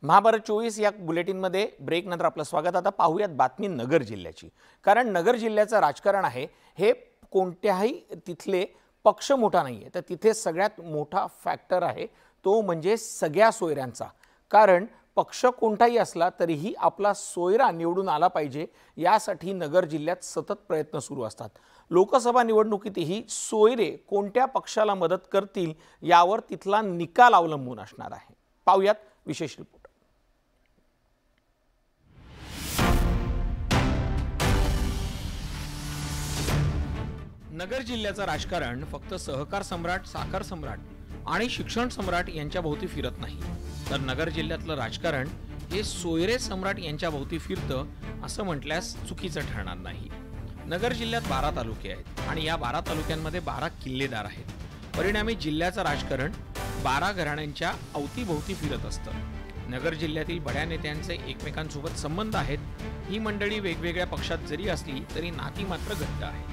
महाभारत 24 या बुलेटिनमध्ये ब्रेक नंतर आपलं स्वागत। आता पाहूयात बातमी नगर जिल्ह्याची, कारण नगर जिल्ह्याचं राजकारण आहे हे कोणत्याही तिथले पक्ष मोठा नाहीये, तर तिथे सगळ्यात मोठा फॅक्टर आहे तो म्हणजे सगळ्या सोयऱ्यांचा। कारण पक्ष कोणताही असला तरीही आपला सोयरा निवडून आला पाहिजे यासाठी नगर जिल्ह्यात सतत प्रयत्न सुरू असतात। लोकसभा निवडणुकीतही सोयरे कोणत्या पक्षाला मदत करतील यावर तिथला निकाल अवलंबून असणार आहे। पाहूयात विशेष रिपोर्ट। नगर जिल्ह्याचं राजकारण फक्त सहकार सम्राट, साखर सम्राट आणि शिक्षण सम्राट यांच्या भोवती फिरत नाही, तर नगर जिल्ह्यातलं राजकारण हे सोयरे सम्राट यांच्या भोवती फिरतं असं म्हटल्यास चुकीचं ठरणार नाही। नगर जिल्ह्यात 12 तालुके आहेत आणि या 12 तालुक्यांमध्ये 12 किल्लेदार आहेत। परिणामी जिल्ह्याचं राजकारण 12 घराण्यांच्या अवतीभोवती फिरत असतं। नगर जिल्ह्यातील बड्या नेत्यांचे एकमेकांसोबत संबंध आहेत। ही मंडळी वेगवेगळ्या पक्षात जरी असली तरी नाती मात्र घट्ट आहेत।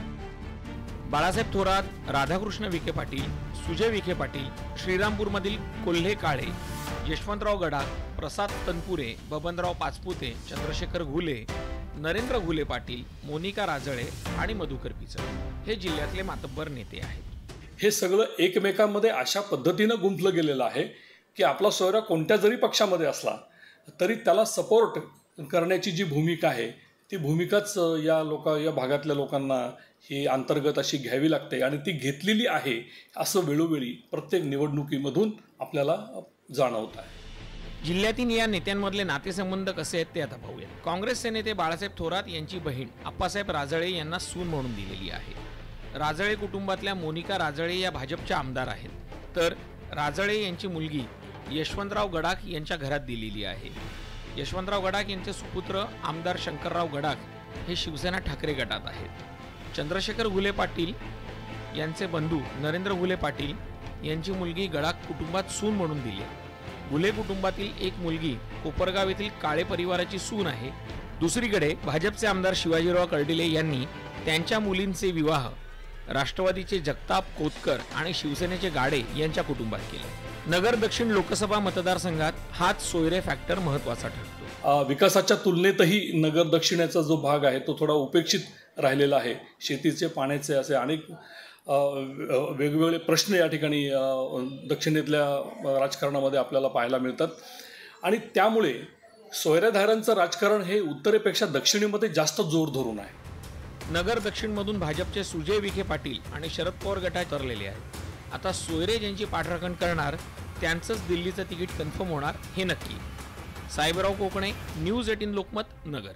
बाळासाहेब थोरात, राधाकृष्ण विखे पाटील, सुजय विखे पाटील, श्रीरामपूरमधील कोल्हे काळे, यशवंतराव गडाख, प्रसाद तनपुरे, बबनराव पाचपुते, चंद्रशेखर घुले, नरेंद्र घुले पाटील, मोनिका राजळे आणि मधुकर पिचड हे जिल्ह्यातले मातब्बर नेते आहेत। हे सगळं एकमेकांमध्ये अशा पद्धतीने गुंफलं गेलेलं आहे की आपला सोयरा कोणत्या जरी पक्षामध्ये असला तरी त्याला सपोर्ट करण्याची जी भूमिका आहे ती भूमिकाच या भागातल्या लोकांना ही अंतर्गत अशी घ्यावी लागते आणि ती घेतलेली आहे असं वेळोवेळी प्रत्येक निवडणुकीमधून आपल्याला जाणवत आहे। जिल्ह्यातील या नेत्यांमधले नातेसंबंध कसे आहेत ते आता पाहूया। काँग्रेसचे नेते बाळासाहेब थोरात यांची बहीण आप्पासाहेब राजळे यांना सून म्हणून दिलेली आहे। राजळे कुटुंबातल्या मोनिका राजळे या भाजपच्या आमदार आहेत, तर राजळे यांची मुलगी यशवंतराव गडाख यांच्या घरात दिलेली आहे। यशवंतराव गडाख यांचे सुपुत्र आमदार शंकरराव गडाख हे शिवसेना ठाकरे गटात आहेत। चंद्रशेखर घुले पाटील यांचे बंधू नरेंद्र घुले पाटील यांची मुलगी गडाख कुटुंबात सून म्हणून दिली। घुले कुटुंबातील एक मुलगी कोपरगाव येथील काळे परिवाराची सून आहे। दुसरीकडे भाजपचे आमदार शिवाजीराव कर्डिले यांनी त्यांच्या मुलींचे विवाह राष्ट्रवादीचे जगताप कोतकर आणि शिवसेनेचे गाडे यांच्या कुटुंबात केले। नगर दक्षिण लोकसभा मतदारसंघात हाच सोयरे फॅक्टर महत्त्वाचा ठरतो। विकासाच्या तुलनेतही नगर दक्षिणेचा जो भाग आहे तो थोडा उपेक्षित राहिलेला आहे। शेतीचे, पाण्याचे असे अनेक वेगवेगळे प्रश्न या ठिकाणी दक्षिणेतल्या राजकारणामध्ये आपल्याला पाहायला मिळतात आणि त्यामुळे सोयरेधाऱ्यांचं राजकारण हे उत्तरेपेक्षा दक्षिणेमध्ये जास्त जोर धरून आहे। नगर दक्षिणमधून भाजपचे सुजय विखे पाटील आणि शरद पवार गटात उतरलेले आहेत। आता सोयरे ज्यांची पाठराखण करणार त्यांचंच दिल्लीचं तिकीट कन्फर्म होणार हे नक्की। साहेबराव कोकणे, न्यूज 18 लोकमत, नगर।